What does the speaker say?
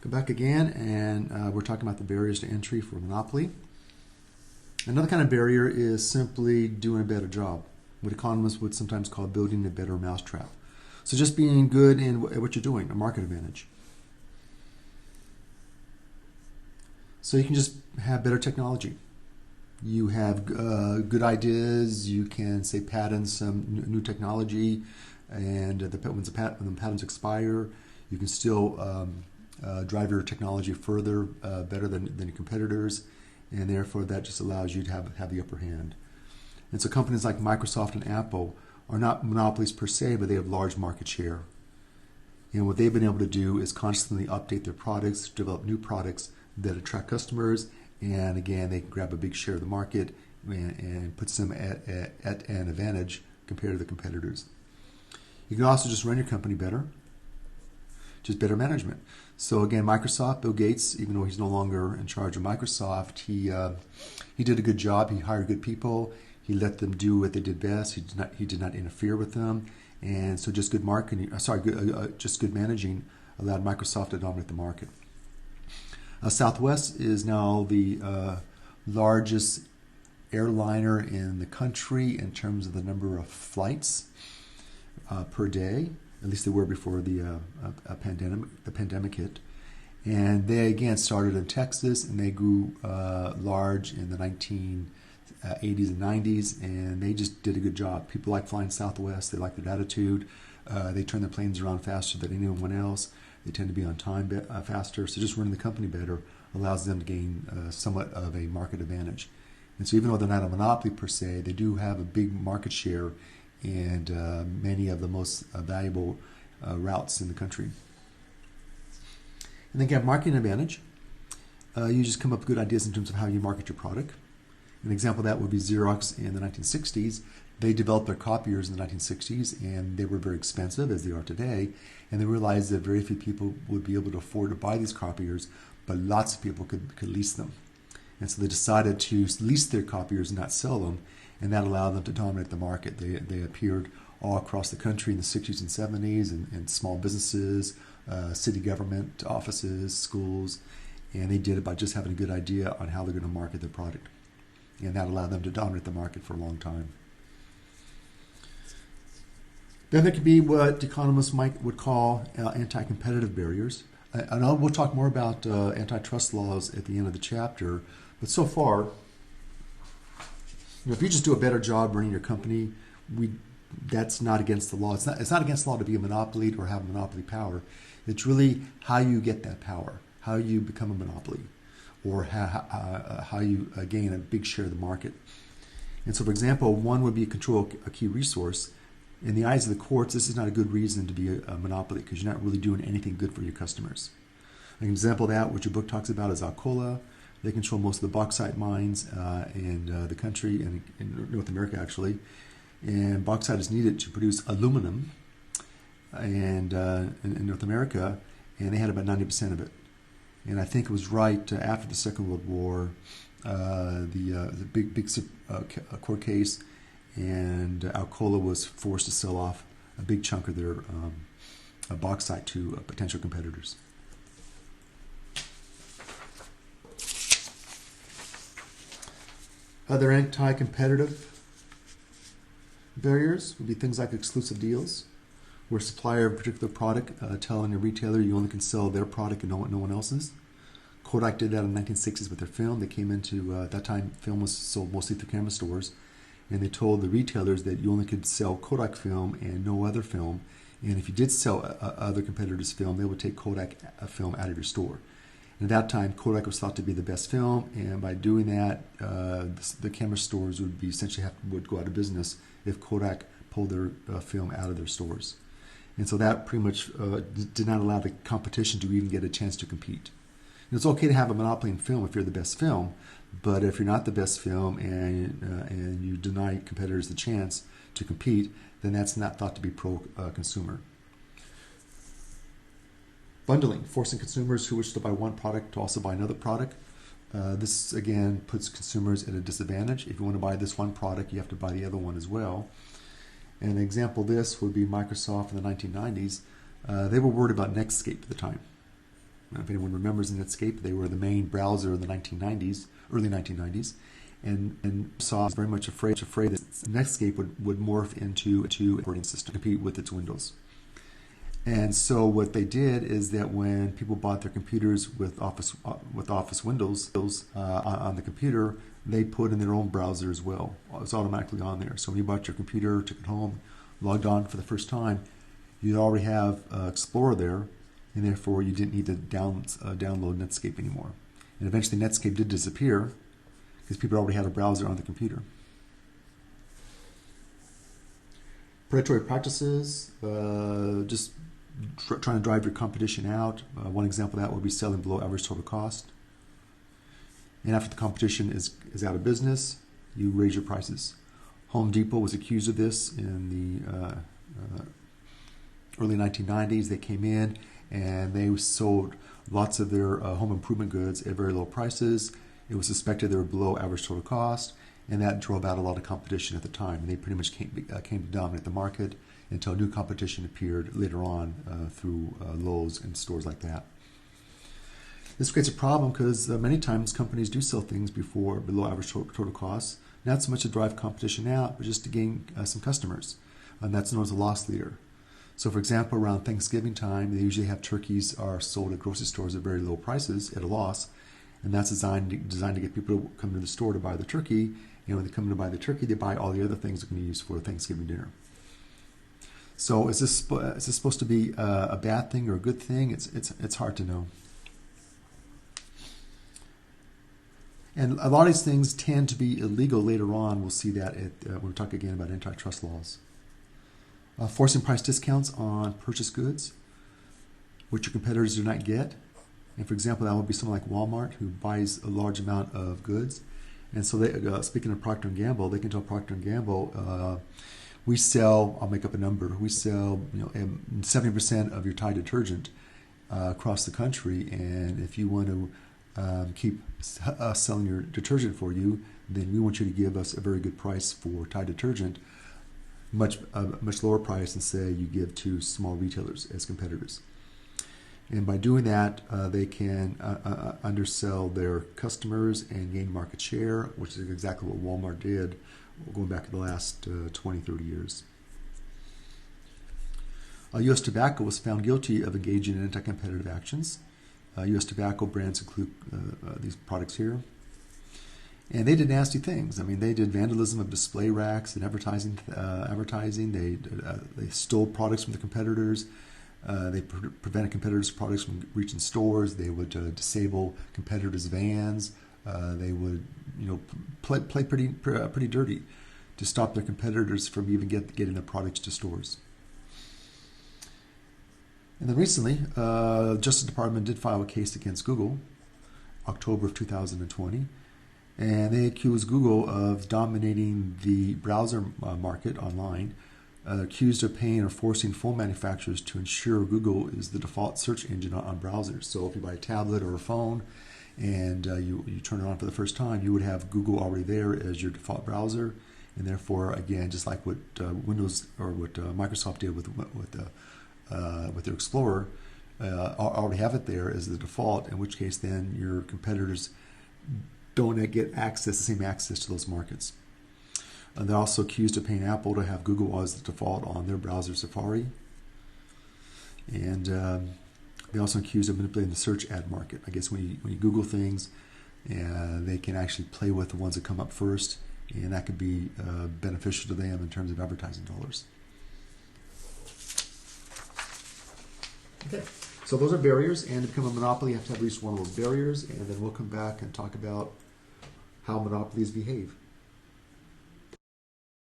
Go back again, and we're talking about the barriers to entry for monopoly. Another kind of barrier is simply doing a better job, what economists would sometimes call building a better mousetrap. So just being good in what you're doing, a market advantage. So you can just have better technology. You have good ideas. You can, say, patent some new technology, and when the patents expire, you can still drive your technology further, better than your competitors, and therefore that just allows you to have the upper hand. And so companies like Microsoft and Apple are not monopolies per se, but they have large market share. And what they've been able to do is constantly update their products, develop new products that attract customers, and again, they can grab a big share of the market and puts them at an advantage compared to the competitors. You can also just run your company better, just better management. So again, Microsoft, Bill Gates, even though he's no longer in charge of Microsoft, he did a good job. He hired good people. He let them do what they did best. He did not interfere with them, and so just good managing allowed Microsoft to dominate the market. Southwest is now the largest airliner in the country in terms of the number of flights per day. At least they were before the pandemic hit. And they again started in Texas, and they grew large in the 1980s and 90s, and they just did a good job. People like flying Southwest. They like their attitude. They turn their planes around faster than anyone else. They tend to be on time faster. So just running the company better allows them to gain somewhat of a market advantage. And so even though they're not a monopoly per se, they do have a big market share and many of the most valuable routes in the country. And then again, marketing advantage. You just come up with good ideas in terms of how you market your product. An example of that would be Xerox in the 1960s. They developed their copiers in the 1960s, and they were very expensive, as they are today. And they realized that very few people would be able to afford to buy these copiers, but lots of people could lease them. And so they decided to lease their copiers and not sell them, and that allowed them to dominate the market. They appeared all across the country in the 60s and 70s in small businesses, city government offices, schools, and they did it by just having a good idea on how they're going to market their product. And that allowed them to dominate the market for a long time. Then there could be what economists would call anti-competitive barriers. And we'll talk more about antitrust laws at the end of the chapter. But so far, if you just do a better job running your company, that's not against the law. It's not against the law to be a monopoly or have monopoly power. It's really how you get that power, how you become a monopoly, or how you gain a big share of the market. And so, for example, one would be control a key resource. In the eyes of the courts, this is not a good reason to be a monopoly because you're not really doing anything good for your customers. An example of that, which your book talks about, is Alcoa. They control most of the bauxite mines in the country and in North America, actually. And bauxite is needed to produce aluminum in North America, and they had about 90% of it. And I think it was right after the Second World War, the big court case, and Alcoa was forced to sell off a big chunk of their bauxite to potential competitors. Other anti-competitive barriers would be things like exclusive deals, where a supplier of a particular product telling a retailer you only can sell their product and no one else's. Kodak did that in the 1960s with their film. They came into, at that time, film was sold mostly through camera stores, and they told the retailers that you only could sell Kodak film and no other film. And if you did sell other competitors' film, they would take Kodak film out of your store. And at that time, Kodak was thought to be the best film, and by doing that, the camera stores would would go out of business if Kodak pulled their film out of their stores. And so that pretty much did not allow the competition to even get a chance to compete. And it's okay to have a monopoly in film if you're the best film, but if you're not the best film and you deny competitors the chance to compete, then that's not thought to be pro-consumer. Bundling, forcing consumers who wish to buy one product to also buy another product. This, again, puts consumers at a disadvantage. If you want to buy this one product, you have to buy the other one as well. And an example of this would be Microsoft in the 1990s. They were worried about Netscape at the time. If anyone remembers Netscape, they were the main browser in the 1990s, early 1990s, and Microsoft was very much afraid that Netscape would morph into an operating system to compete with its Windows. And so what they did is that when people bought their computers with Office Windows on the computer, they put in their own browser as well. It was automatically on there. So when you bought your computer, took it home, logged on for the first time, you'd already have Explorer there, and therefore you didn't need to download Netscape anymore. And eventually Netscape did disappear because people already had a browser on the computer. Predatory practices, just trying to drive your competition out. One example of that would be selling below average total cost. And after the competition is out of business, you raise your prices. Home Depot was accused of this in the early 1990s. They came in and they sold lots of their home improvement goods at very low prices. It was suspected they were below average total cost, and that drove out a lot of competition at the time. And they pretty much came to dominate the market until new competition appeared later on through Lowe's and stores like that. This creates a problem because many times companies do sell things below average total costs, not so much to drive competition out, but just to gain some customers. And that's known as a loss leader. So for example, around Thanksgiving time, they usually have turkeys are sold at grocery stores at very low prices at a loss, and that's designed to get people to come to the store to buy the turkey. And when they come in to buy the turkey, they buy all the other things they're going to use for Thanksgiving dinner. So is this supposed to be a bad thing or a good thing? It's hard to know. And a lot of these things tend to be illegal later on. We'll see that when we talk again about antitrust laws. Forcing price discounts on purchased goods, which your competitors do not get. And for example, that would be someone like Walmart who buys a large amount of goods. And so they, speaking of Procter & Gamble, they can tell Procter & Gamble, we sell, I'll make up a number, we sell 70% of your Tide detergent across the country. And if you want to keep us selling your detergent for you, then we want you to give us a very good price for Tide detergent, much lower price than say you give to small retailers as competitors. And by doing that, they can undersell their customers and gain market share, which is exactly what Walmart did going back to the last 20, 30 years. U.S. Tobacco was found guilty of engaging in anti-competitive actions. U.S. Tobacco brands include these products here. And they did nasty things. I mean, they did vandalism of display racks and advertising. They stole products from the competitors. They prevented competitors' products from reaching stores. They would disable competitors' vans. They would, play pretty dirty to stop their competitors from even getting their products to stores. And then recently, the Justice Department did file a case against Google, October of 2020, and they accused Google of dominating the browser market online, accused of paying or forcing phone manufacturers to ensure Google is the default search engine on browsers. So if you buy a tablet or a phone and you turn it on for the first time, you would have Google already there as your default browser, and therefore, again, just like what Windows or what Microsoft did with their Explorer, already have it there as the default, in which case then your competitors don't get the same access to those markets. They're also accused of paying Apple to have Google as the default on their browser Safari. And they also accused of manipulating the search ad market. I guess when you Google things, they can actually play with the ones that come up first, and that could be beneficial to them in terms of advertising dollars. Okay, so those are barriers, and to become a monopoly, you have to have at least one of those barriers, and then we'll come back and talk about how monopolies behave.